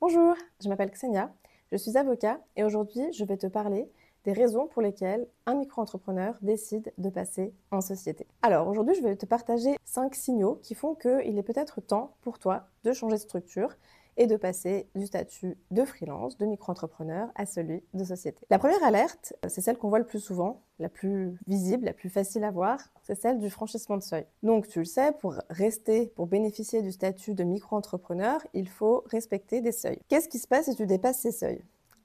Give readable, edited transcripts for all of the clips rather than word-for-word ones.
Bonjour, je m'appelle Xenia, je suis avocat et aujourd'hui je vais te parler des raisons pour lesquelles un micro-entrepreneur décide de passer en société. Alors aujourd'hui je vais te partager 5 signaux qui font qu'il est peut-être temps pour toi de changer de structure et de passer du statut de freelance, de micro-entrepreneur à celui de société. La première alerte, c'est celle qu'on voit le plus souvent, la plus visible, la plus facile à voir, c'est celle du franchissement de seuil. Donc tu le sais, pour bénéficier du statut de micro-entrepreneur, il faut respecter des seuils. Qu'est-ce qui se passe si tu dépasses ces seuils ?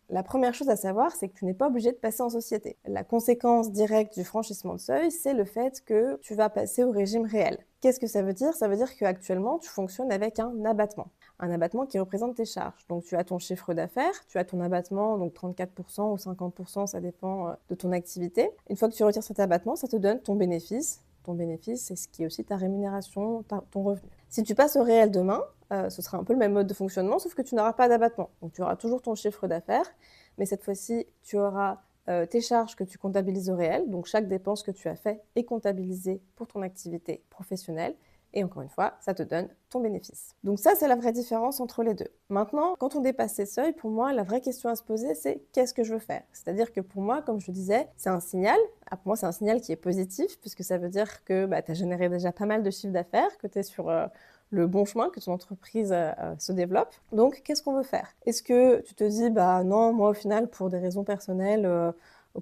La première chose à savoir, c'est que tu n'es pas obligé de passer en société. La conséquence directe du franchissement de seuil, c'est le fait que tu vas passer au régime réel. Qu'est-ce que ça veut dire ? Ça veut dire qu'actuellement, tu fonctionnes avec un abattement. Un abattement qui représente tes charges. Donc tu as ton chiffre d'affaires, tu as ton abattement, donc 34% ou 50%, ça dépend de ton activité. Une fois que tu retires cet abattement, ça te donne ton bénéfice. Ton bénéfice, c'est ce qui est aussi ta rémunération, ton revenu. Si tu passes au réel demain, ce sera un peu le même mode de fonctionnement, sauf que tu n'auras pas d'abattement. Donc tu auras toujours ton chiffre d'affaires, mais cette fois-ci, tu auras tes charges que tu comptabilises au réel. Donc chaque dépense que tu as fait est comptabilisée pour ton activité professionnelle. Et encore une fois, ça te donne ton bénéfice. Donc ça, c'est la vraie différence entre les deux. Maintenant, quand on dépasse ces seuils, pour moi, la vraie question à se poser, c'est qu'est-ce que je veux faire ? C'est-à-dire que pour moi, comme je le disais, c'est un signal. Pour moi, c'est un signal qui est positif, puisque ça veut dire que tu as généré déjà pas mal de chiffre d'affaires, que tu es sur le bon chemin, que ton entreprise se développe. Donc, qu'est-ce qu'on veut faire ? Est-ce que tu te dis, non, moi, au final, pour des raisons personnelles,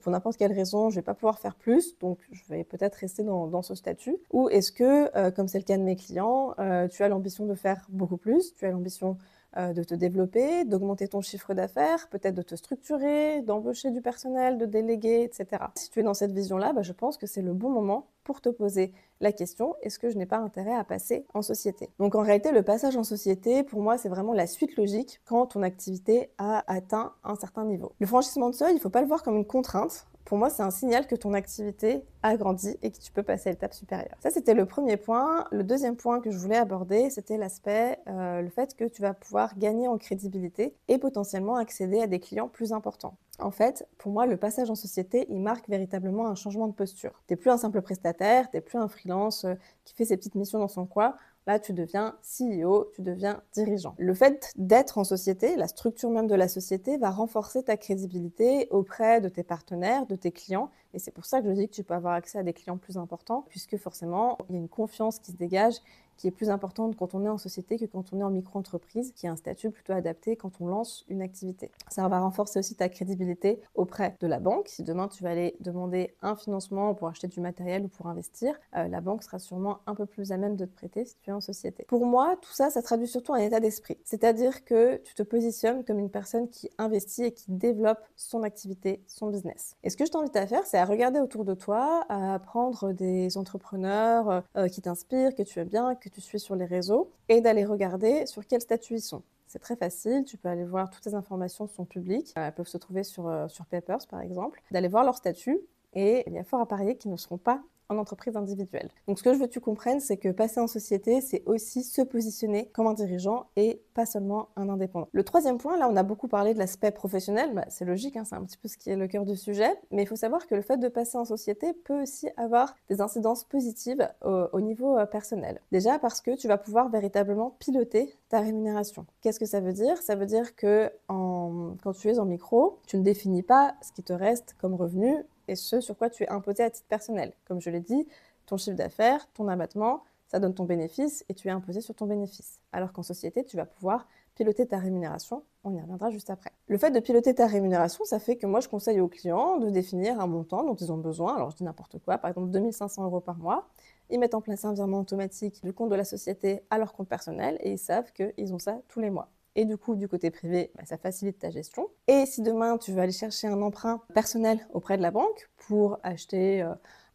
pour n'importe quelle raison, je ne vais pas pouvoir faire plus, donc je vais peut-être rester dans ce statut. Ou est-ce que, comme c'est le cas de mes clients, tu as l'ambition de faire beaucoup plus, tu as l'ambition de te développer, d'augmenter ton chiffre d'affaires, peut-être de te structurer, d'embaucher du personnel, de déléguer, etc. Si tu es dans cette vision-là, je pense que c'est le bon moment pour te poser la question, est-ce que je n'ai pas intérêt à passer en société ? Donc en réalité, le passage en société, pour moi, c'est vraiment la suite logique quand ton activité a atteint un certain niveau. Le franchissement de seuil, il ne faut pas le voir comme une contrainte. Pour moi, c'est un signal que ton activité a grandi et que tu peux passer à l'étape supérieure. Ça, c'était le premier point. Le deuxième point que je voulais aborder, c'était l'aspect, le fait que tu vas pouvoir gagner en crédibilité et potentiellement accéder à des clients plus importants. En fait, pour moi, le passage en société, il marque véritablement un changement de posture. Tu n'es plus un simple prestataire, tu n'es plus un freelance qui fait ses petites missions dans son coin. Là, tu deviens CEO, tu deviens dirigeant. Le fait d'être en société, la structure même de la société, va renforcer ta crédibilité auprès de tes partenaires, de tes clients. Et c'est pour ça que je dis que tu peux avoir accès à des clients plus importants, puisque forcément, il y a une confiance qui se dégage, qui est plus importante quand on est en société que quand on est en micro-entreprise, qui a un statut plutôt adapté quand on lance une activité. Ça va renforcer aussi ta crédibilité auprès de la banque. Si demain tu vas aller demander un financement pour acheter du matériel ou pour investir, la banque sera sûrement un peu plus à même de te prêter si tu es en société. Pour moi, tout ça, ça traduit surtout un état d'esprit. C'est-à-dire que tu te positionnes comme une personne qui investit et qui développe son activité, son business. Et ce que je t'invite à faire, c'est à regarder autour de toi, à prendre des entrepreneurs qui t'inspirent, que tu aimes bien, que tu suis sur les réseaux, et d'aller regarder sur quel statut ils sont. C'est très facile, tu peux aller voir, toutes les informations sont publiques, elles peuvent se trouver sur Papers par exemple, d'aller voir leur statut, et il y a fort à parier qu'ils ne seront pas en entreprise individuelle. Donc ce que je veux que tu comprennes, c'est que passer en société, c'est aussi se positionner comme un dirigeant et pas seulement un indépendant. Le troisième point, là on a beaucoup parlé de l'aspect professionnel, c'est logique, c'est un petit peu ce qui est le cœur du sujet, mais il faut savoir que le fait de passer en société peut aussi avoir des incidences positives au niveau personnel. Déjà parce que tu vas pouvoir véritablement piloter ta rémunération. Qu'est-ce que ça veut dire ? Ça veut dire que quand tu es en micro, tu ne définis pas ce qui te reste comme revenu et ce sur quoi tu es imposé à titre personnel. Comme je l'ai dit, ton chiffre d'affaires, ton abattement, ça donne ton bénéfice et tu es imposé sur ton bénéfice. Alors qu'en société, tu vas pouvoir piloter ta rémunération. On y reviendra juste après. Le fait de piloter ta rémunération, ça fait que moi, je conseille aux clients de définir un montant dont ils ont besoin. Alors, je dis n'importe quoi, par exemple 2 500 € par mois. Ils mettent en place un virement automatique du compte de la société à leur compte personnel et ils savent qu'ils ont ça tous les mois. Et du coup, du côté privé, ça facilite ta gestion. Et si demain, tu veux aller chercher un emprunt personnel auprès de la banque pour acheter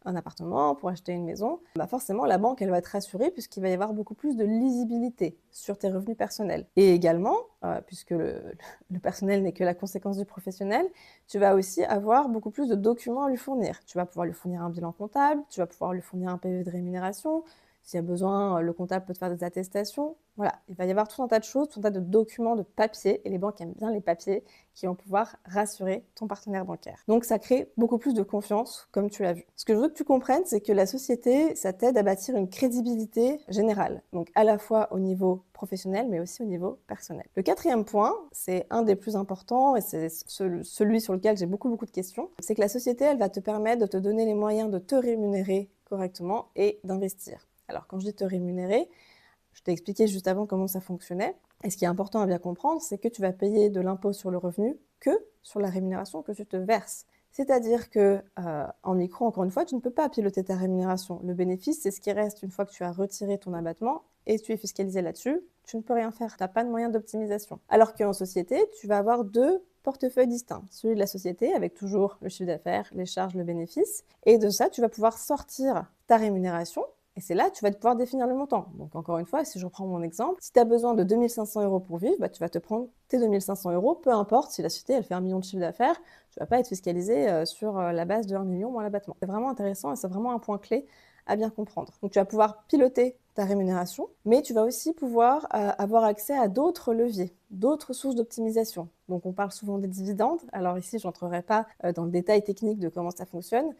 un appartement, pour acheter une maison, forcément, la banque, elle va te rassurer puisqu'il va y avoir beaucoup plus de lisibilité sur tes revenus personnels. Et également, puisque le personnel n'est que la conséquence du professionnel, tu vas aussi avoir beaucoup plus de documents à lui fournir. Tu vas pouvoir lui fournir un bilan comptable, tu vas pouvoir lui fournir un PV de rémunération, S'il y a besoin, le comptable peut te faire des attestations. Voilà, il va y avoir tout un tas de choses, tout un tas de documents, de papiers, et les banques aiment bien les papiers qui vont pouvoir rassurer ton partenaire bancaire. Donc ça crée beaucoup plus de confiance, comme tu l'as vu. Ce que je veux que tu comprennes, c'est que la société, ça t'aide à bâtir une crédibilité générale, donc à la fois au niveau professionnel, mais aussi au niveau personnel. Le quatrième point, c'est un des plus importants, et c'est celui sur lequel j'ai beaucoup de questions, c'est que la société, elle va te permettre de te donner les moyens de te rémunérer correctement et d'investir. Alors quand je dis te rémunérer, je t'ai expliqué juste avant comment ça fonctionnait. Et ce qui est important à bien comprendre, c'est que tu vas payer de l'impôt sur le revenu que sur la rémunération que tu te verses. C'est-à-dire que en micro, encore une fois, tu ne peux pas piloter ta rémunération. Le bénéfice, c'est ce qui reste une fois que tu as retiré ton abattement et tu es fiscalisé là-dessus. Tu ne peux rien faire, tu n'as pas de moyen d'optimisation. Alors qu'en société, tu vas avoir deux portefeuilles distincts. Celui de la société, avec toujours le chiffre d'affaires, les charges, le bénéfice. Et de ça, tu vas pouvoir sortir ta rémunération. Et c'est là que tu vas pouvoir définir le montant. Donc encore une fois, si je reprends mon exemple, si tu as besoin de 2 500 € pour vivre, tu vas te prendre tes 2 500 €, peu importe si la société elle fait 1 million de chiffre d'affaires, tu ne vas pas être fiscalisé sur la base de 1 million moins l'abattement. C'est vraiment intéressant et c'est vraiment un point clé à bien comprendre. Donc tu vas pouvoir piloter ta rémunération, mais tu vas aussi pouvoir avoir accès à d'autres leviers, d'autres sources d'optimisation. Donc on parle souvent des dividendes. Alors ici, je n'entrerai pas dans le détail technique de comment ça fonctionne,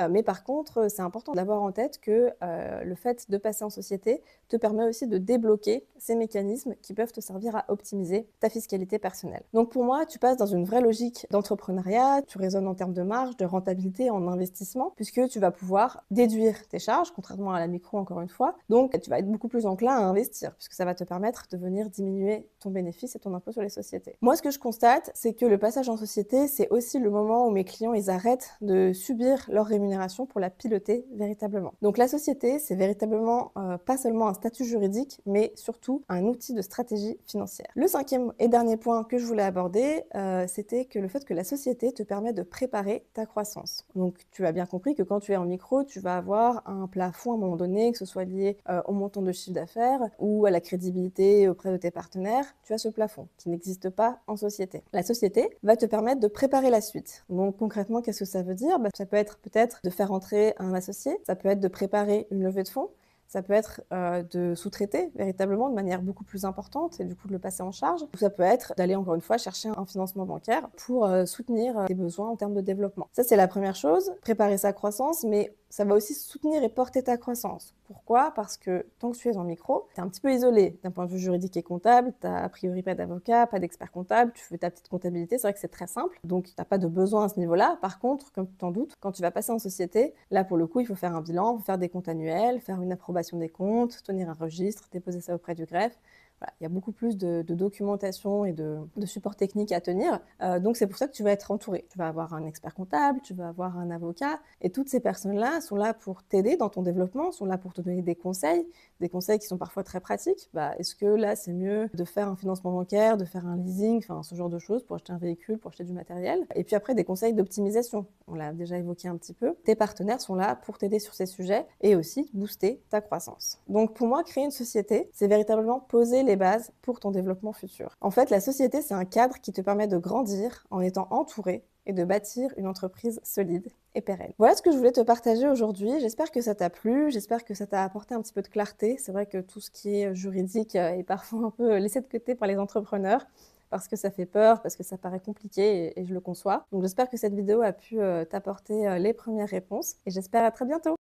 mais par contre, c'est important d'avoir en tête que le fait de passer en société te permet aussi de débloquer ces mécanismes qui peuvent te servir à optimiser ta fiscalité personnelle. Donc pour moi, tu passes dans une vraie logique d'entrepreneuriat, tu raisonnes en termes de marge, de rentabilité, en investissement, puisque tu vas pouvoir déduire tes charges, contrairement à la micro encore une fois. Donc tu vas être beaucoup plus enclin à investir, puisque ça va te permettre de venir diminuer ton bénéfice et ton impôt sur les sociétés. Moi, ce que je constate, c'est que le passage en société, c'est aussi le moment où mes clients, ils arrêtent de subir leur rémunération pour la piloter véritablement. Donc la société, c'est véritablement pas seulement un statut juridique, mais surtout un outil de stratégie financière. Le cinquième et dernier point que je voulais aborder, c'était que le fait que la société te permet de préparer ta croissance. Donc tu as bien compris que quand tu es en micro, tu vas avoir un plafond à un moment donné, que ce soit lié au montant de chiffre d'affaires ou à la crédibilité auprès de tes partenaires. Tu as ce plafond qui n'existe pas en société. La société va te permettre de préparer la suite. Donc concrètement, qu'est-ce que ça veut dire? Ça peut être peut-être de faire entrer un associé, ça peut être de préparer une levée de fonds, ça peut être de sous-traiter véritablement de manière beaucoup plus importante et du coup de le passer en charge. Ou ça peut être d'aller encore une fois chercher un financement bancaire pour soutenir tes besoins en termes de développement. Ça, c'est la première chose, préparer sa croissance, mais ça va aussi soutenir et porter ta croissance. Pourquoi? Parce que tant que tu es en micro, tu es un petit peu isolé d'un point de vue juridique et comptable, tu n'as a priori pas d'avocat, pas d'expert comptable, tu fais ta petite comptabilité, c'est vrai que c'est très simple, donc tu n'as pas de besoin à ce niveau-là. Par contre, comme tu t'en doutes, quand tu vas passer en société, là pour le coup, il faut faire un bilan, il faut faire des comptes annuels, faire une approbation des comptes, tenir un registre, déposer ça auprès du greffe. Voilà, il y a beaucoup plus de documentation et de support technique à tenir. Donc c'est pour ça que tu vas être entouré. Tu vas avoir un expert comptable, tu vas avoir un avocat, et toutes ces personnes-là sont là pour t'aider dans ton développement, sont là pour te donner des conseils qui sont parfois très pratiques. Est-ce que là c'est mieux de faire un financement bancaire, de faire un leasing, enfin ce genre de choses pour acheter un véhicule, pour acheter du matériel. Et puis après des conseils d'optimisation. On l'a déjà évoqué un petit peu. Tes partenaires sont là pour t'aider sur ces sujets et aussi booster ta croissance. Donc pour moi, créer une société, c'est véritablement poser les bases pour ton développement futur. En fait, la société, c'est un cadre qui te permet de grandir en étant entouré et de bâtir une entreprise solide et pérenne. Voilà ce que je voulais te partager aujourd'hui. J'espère que ça t'a plu, j'espère que ça t'a apporté un petit peu de clarté. C'est vrai que tout ce qui est juridique est parfois un peu laissé de côté par les entrepreneurs parce que ça fait peur, parce que ça paraît compliqué et je le conçois. Donc j'espère que cette vidéo a pu t'apporter les premières réponses et j'espère à très bientôt.